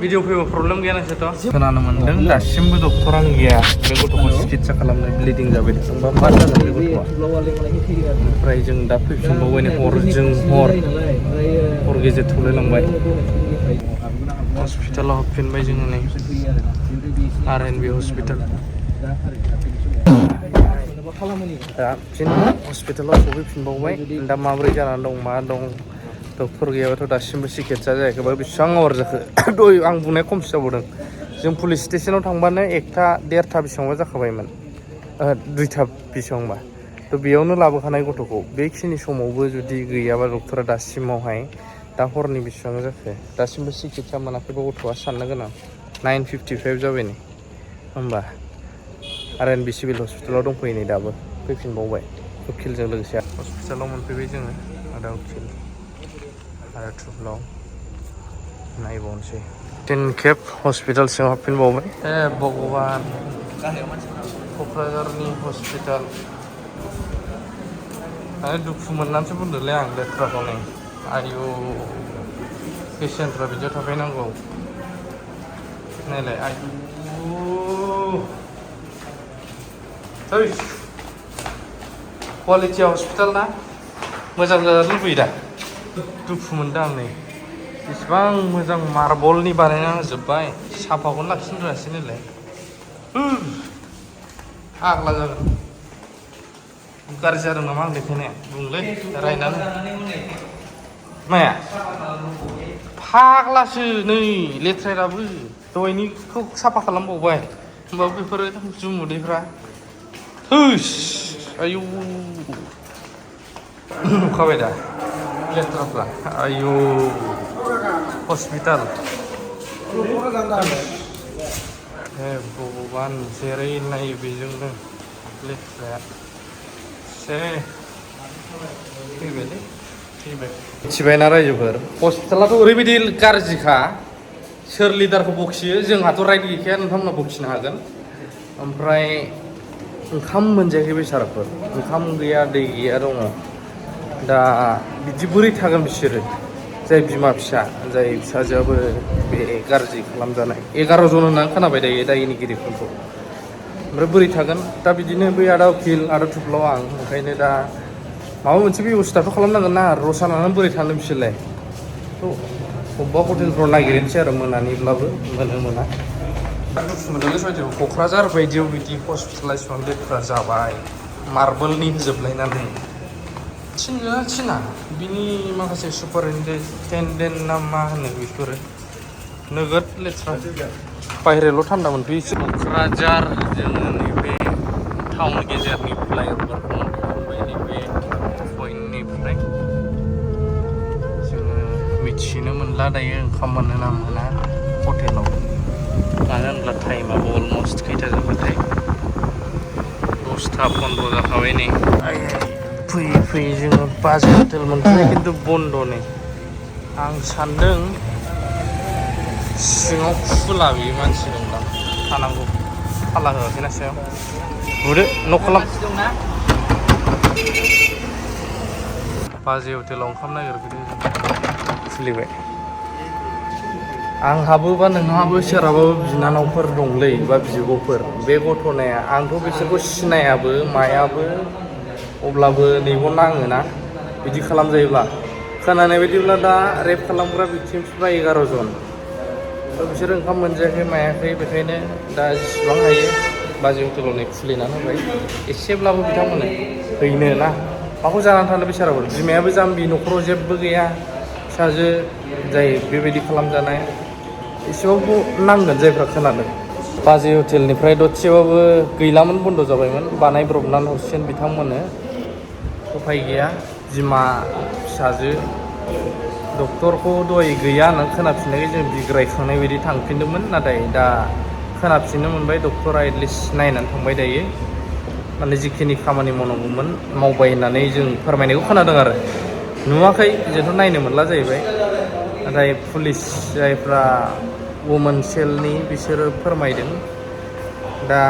video फैबा problem गैया नोंसोरथ' खोनानो मोन्दों दासिमबो डक्टरानो गैया बे गथ'खौ सिकित्सा खालामनाय ब्लिडिं जाबाय थांबा मा जागोन बे गथ'आ ओमफ्राय जों दा फैफिनबावबाय नै हरजों हर गेजेर थौलायलांबाय हस्पिटालाव हाबफिनबाय जोङो नै R&B हस्पिटाल दा फिन हस्पिटालाव सफैफिनबावबाय दा माबोरै जानानै दं मा दं डक्टर गैयाबाथ' दासिमबो सिकित्सा जायाखैबा बेसेबां आवार जाखो दहाय आं बुंनाया खमसो जाबावदों जों पुलिस स्टेसनाव थांबानो 1टा 1:30 बेसेबांबा जाखाबायमोन 2टा बेसेबांबा थ' बेयावनो लाबोखानाय गथ'खौ बेखिनि समावबो जुदि गैयाबा डक्टरा दासिमावहाय दा हरनि बेसेबां जाखो दासिमबो सिकित्सा मोनाखैबा गथ'आ साननो गोनां 9:55 जाबाय नै होमबा R&B सिभिल हस्पिटालाव दंफैयो नै दाबो फैफिनबावबाय उखिलजों लोगोसे हस्पिटालाव मोनफैबाय जोङो आदा उखिल आरो थुब्लाव नायबावनोसै 10 खेब हस्पिटाल सिङाव हाबफिनबावबाय भगबान क'क्राझारनि हस्पिटाल दुखु मोननानैसो बुंदोंलै आं लेथ्राखौ नै आयु पेसेन्टफ्रा बिदियाव थाफैनांगौ नायलाय आयु क्वालिटिया हस्पिटाल ना मोजां जाजानो लुबैयो दा दुखु मोनदों आं नै बेसेबां मोजां मार्बलनि बानायना होजोब्बाय साफाखौनो लाखिनो रोङासै नालाय आग्ला जागोन गाज्रि जादों नामा आं देखायनाया बुंलै रायनानै माया फाग्लासो नै लेथ्रायाबो दहायनिखौ साफा खालामबावबाय होमबाबो बेफोरो जुमुदैफ्रा होस आयु नुखाबाय दा लेथ्राफ्रा आयु हस्पिटाल हे भगबान जेरै नायो बेजोंनो लेथ्राया फैबायलै फैबाय मिथिबायना रायजोफोर हस्पिटालाथ' ओरैबायदि गाज्रिखा सोर लिडारखौ बखियो जोंहाथ' राइट गैखाया नोंथांमोना बखिनो हागोन ओमफ्राय ओंखाम मोनजायाखै बेसाराफोर ओंखाम गैया दै गैया दङ दा बिदि बोरै थागोन बिसोरो जाय बिमा फिसा जाय फिसाजोआबो बे गाज्रि खालामजानाय 11 जन होननानै खोनाबाय दायो दायनिगिरिफोरखौ ओमफ्राय बोरै थागोन दा बिदिनो बै आदा उखिल आदा थुब्लाव आं ओंखायनो दा माबा मोनसे बेब'स्थाथ' खालामनांगोन ना रसा लानानै बोरै थानो बिसोरलाय थ' अबेबा हटेलफ्राव नागिरनोसै आरो मोनानिब्लाबो मोना दुखु मोनदोंलै बायदियाव क'क्राझार बायदियाव बिदि हस्पिटाला एसेबां लेथ्रा जाबाय मार्बलनि होजोबलायनानै थिना बिनि माखासे सुपारिनटेन्डेन्ट ना मा होनो बेफोरो नोगोद लेथ्रा बाहेरायावल' थान्दा मोनफैयो क'क्राझार जोङो नैबे टाउन गेजेरनि फ्लाइअभारखौ मोनफैबाय नैबे पइन्टनिफ्राय जोङो मिथिनो मोनला दायो ओंखाम मोनो ना मोना हटेलाव मानो होनब्ला टाइमाबो अलमस्ट खैथा जाबाथाय 10:15 जाखाबाय नै फैयै जोङो बाजै हटेल मोनफैबाय खिन्थु बन्द' नै आं सान्दों सिङाव खुला बियो मानसि दंदां थानांगौ फाला होआखैना सायाव बुदो न' खालाम बाजै हटेलाव ओंखाम नागिरफैदों खुलिबाय आंहाबो बा नोंहाबो सोरहाबाबो बिनानावफोर दंलै बा बिब'फोर बे गथ'नाया आंथ' बिसोरखौ सिनायाबो मायाबो अब्लाबो नैबाव नाङोना बिदि खालामजायोब्ला खोनानाय बायदिब्ला दा रेप खालामग्रा भिक्टिम्सफ्रा 11 जन थ' बिसोर ओंखाम मोनजायाखै मायाखै बेखायनो दा जेसेबां हायो बाजै हटेलाव नै खुलिनानै होबाय एसेब्लाबो बिथांमोननो हैनो ना माखौ जानानै थानो बिसाराबो बिमायाबो जाम्बि न'खराव जेबो गैया फिसाजो जाय बेबायदि खालामजानाय एसेबाबो नांगोन जायफ्रा खोनादों बाजै हटेलनिफ्राय दसेबाबो गैलामोन बन्द' जाबायमोन बानायब्रबनानै हरसिगोन बिथांमोननो उफाय गैया बिमा फिसाजो डक्टरखौ दहाय गैया होननानै खोनाफिननायखाय जों बिग्रायखांनाय बायदि थांफिनदोंमोन नाथाय दा खोनाफिननो मोनबाय डक्टरा एटलिस्ट नायनानै थांबाय दायो माने जिखिनि खामानि मावनांगौमोन मावबाय होननानै जों फोरमायनायखौ खोनादों आरो नुवाखै जोंथ' नायनो मोनला जाहैबाय नाथाय पुलिस जायफ्रा वुमेन सेलनि बिसोरो फोरमायदों दा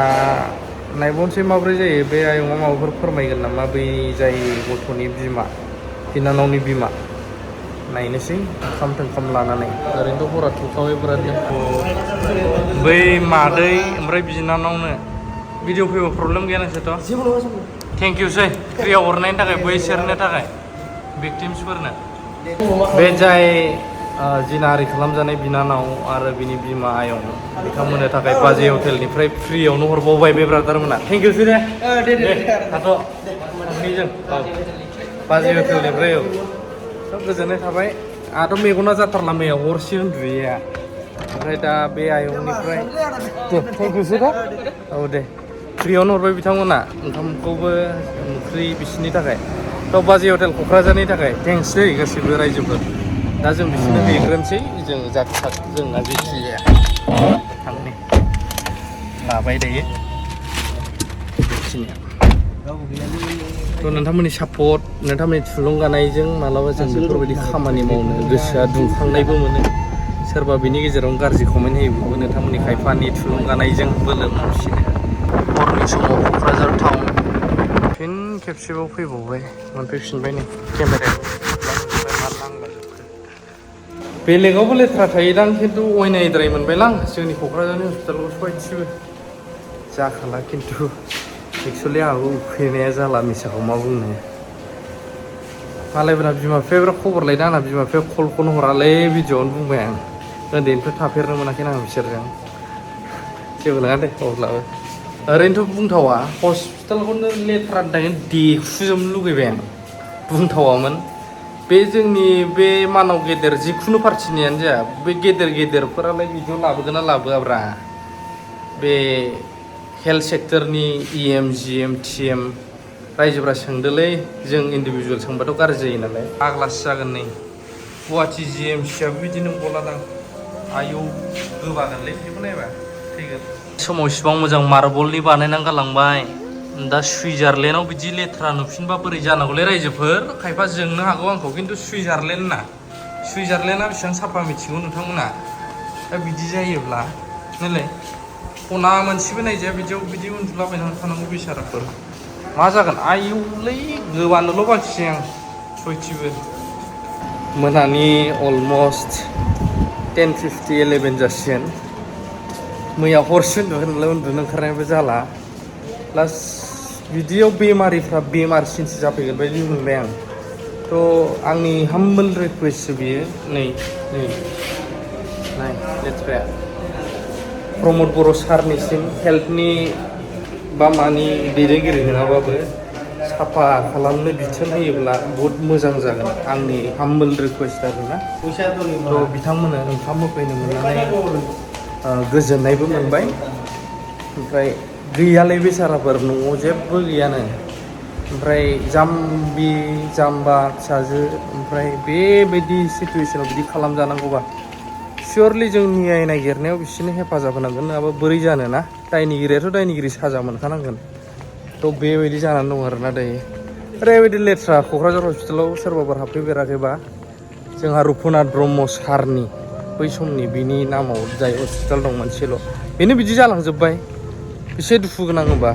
नायबावनोसै माब्रै जायो बे आयंआ माबाफोर फोरमायगोन नामा बै जाय गथ'नि बिमा बिनानावनि बिमा नायनोसै ओंखाम थोंखाम लानानै ओरैनोथ' हरा थौखाबाय बिरादनो बै मादै ओमफ्राय बिनानावनो भिडिअ फैबा प्रब्लेम गैया नोंसोरथ' थेंक इउ सै फ्रियाव हरनायनि थाखाय बैसोरनो थाखाय भिक्टिम्सफोरनो बे जाय जिनाहारि खालामजानाय बिनानाव आरो बिनि बिमा आयं बिथांमोननो थाखाय बाजै हटेलनिफ्राय फ्रियावनो हरबावबाय बे ब्रादारमोना थेंक इउ सै दे थाथ' थांनिजों औ बाजै हटेलनिफ्राय औ सब गोजोननाय थाबाय आंहाथ' मेगना जाथारला मैया हरसे उन्दुयैया ओमफ्राय दा बे आयंनिफ्राय दे थेंक इउ सै दे औ दे फ्रियावनो हरबाय बिथांमोना ओंखामखौबो ओंख्रि बिसिनि थाखाय थ' बाजै हटेल क'क्राझारनि थाखाय थेंक्स दै गासैबो रायजोफोर दा जों बिसोरनो हैग्रोनोसै जों जाथि जोंना जेखि जाया थांनि लाबाय दायो बेखिनिया थ' नोंथांमोननि सापर्ट नोंथांमोननि थुलुंगानायजों मालाबा जों बेफोरबायदि खामानि मावनो गोसोआ दुंखांनायबो मोनो सोरबा बिनि गेजेरावनो गाज्रि कमेन्ट होयोबो नोंथांमोननि खायफानि थुलुंगानायजों बोलो मोनफिनो हरनि समाव क'क्राझार टाउन फिन खेबसेबाव फैबावबाय मोनफैफिनबाय नै केमेरायाव मा नांलाजोबखो बेलेगावबो लेथ्रा थायोदां खिन्थु अयनायद्राय मोनबायलां जोंनि क'क्राझारनि हस्पिटालाव सयथिबो जाखाला खिन्थु एक्सुवेलि आंहाबो उखैनाया जाला मिसाखौ मा बुंनो मालायफोरा बिमा बिफाया बिराद खबर लायदा आंना बिमा बिफाया कलखौनो हरालै भिडिअ'आवनो बुंबाय आं उन्दैनिफ्राय थाफेरनो मोनाखैना आं बिसोरजों जेबो नङा दे अब्लाबो ओरैनोथ' बुंथावा हस्पिटालखौनो लेथ्रानि थाखाय देखुजोबनो लुगैबाय आं बुंथावामोन बे जोंनि बे मानाव गेदेर जिखुनु पार्टिनियानो जाया बे गेदेर गेदेरफोरालाय भिडिअ लाबोगोन ना लाबोआब्रा बे हेल्थ सेक्टरनि इएम जिएम टिएम रायजोफ्रा सोंदोलै जों इन्डिभिजुवेल सोंबाथ' गाज्रि जायो नालाय आग्लासो जागोन नै गुवाहाटि जिएमसिआबो बिदि नंबावलादां आयौ गोबागोनलै बिदिखौ नायबा थैगोन समाव इसिबां मोजां मार्बलनि बानायनानै गालांबाय दा सुइजारलेण्डआव बिदि लेथ्रा नुफिनबा बोरै जानांगौलै रायजोफोर खायफा जोंनो हागौ आंखौ खिन्थु सुइजारलेण्डना सुइजारलेण्डआ बेसेबां साफा मिथिगौ नोंथांमोना दा बिदि जायोब्ला नैलाय खना मोनसेबो नायजाया बिदियाव बिदि उन्दुलाबायनानै थानांगौ बेसाराफोर मा जागोन आयौलै गोबानोल' बाखिसै आं सयथिबो मोनानि अलमस्ट 10:50 11 जासिगोन मैया हरसे उन्दुगोन नालाय उन्दुनो ओंखारनायबो जाला प्लास बिदियाव बेमारिफ्रा बेमारसिनसो जाफैगोन बायदि मोनबाय आं थ' आंनि हाम्बल रिकुवेस्टसो बियो नै नाय लेथ्राया प्रमद बर' सारनिसिम हेल्थनि बा मानि दैदेनगिरि नङाबाबो साफा खालामनो बिथोन होयोब्ला बहुद मोजां जागोन आंनि हाम्बल रिकुवेस्ट आरोना थ' बिथांमोननो ओंखाम होफैनो मोननानै गोजोननायबो मोनबाय ओमफ्राय गैयालै बेसाराफोर न'आव जेबो गैयानो ओमफ्राय जाम्बि जाम्बा फिसाजो ओमफ्राय बेबायदि सिटुवेसनाव बिदि खालामजानांगौबा सियरलि जों न्याय नागिरनायाव बिसोरनो हेफाजाब होनांगोन नङाबा बोरै जानो ना दायनिगिरियाथ' दायनिगिरि साजा मोनखानांगोन थ' बेबायदि जानानै दं आरोना दायो ओरैबायदि लेथ्रा क'क्राझार हस्पिटालाव सोरबाफोर हाबफैफेराखैबा जोंहा रुपुनाथ ब्रह्म सारनि बै समनि बिनि नामाव जाय हस्पिटाल दं मोनसेल' बेनो बिदि जालांजोब्बाय बेसे दुखु गोनां होनबा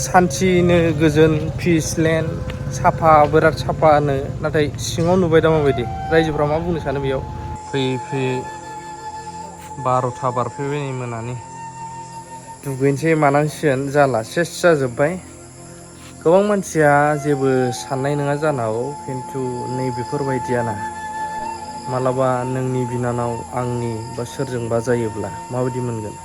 सान्थिनो गोजोन पिसलेण्ड साफा बिराद साफानो नाथाय सिङाव नुबाय दा माबायदि रायजोफ्रा मा बुंनो सानो बेयाव फैयै फैयै 12था बारफैबाय नै मोनानि दुगैनोसै मानांसिगोन जाला सेस जाजोब्बाय गोबां मानसिया जेबो साननाय नङा जानो हागौ खिन्थु नैबेफोरबायदियाना मालाबा नोंनि बिनानाव आंनि बा सोरजोंबा जायोब्ला माबायदि मोनगोन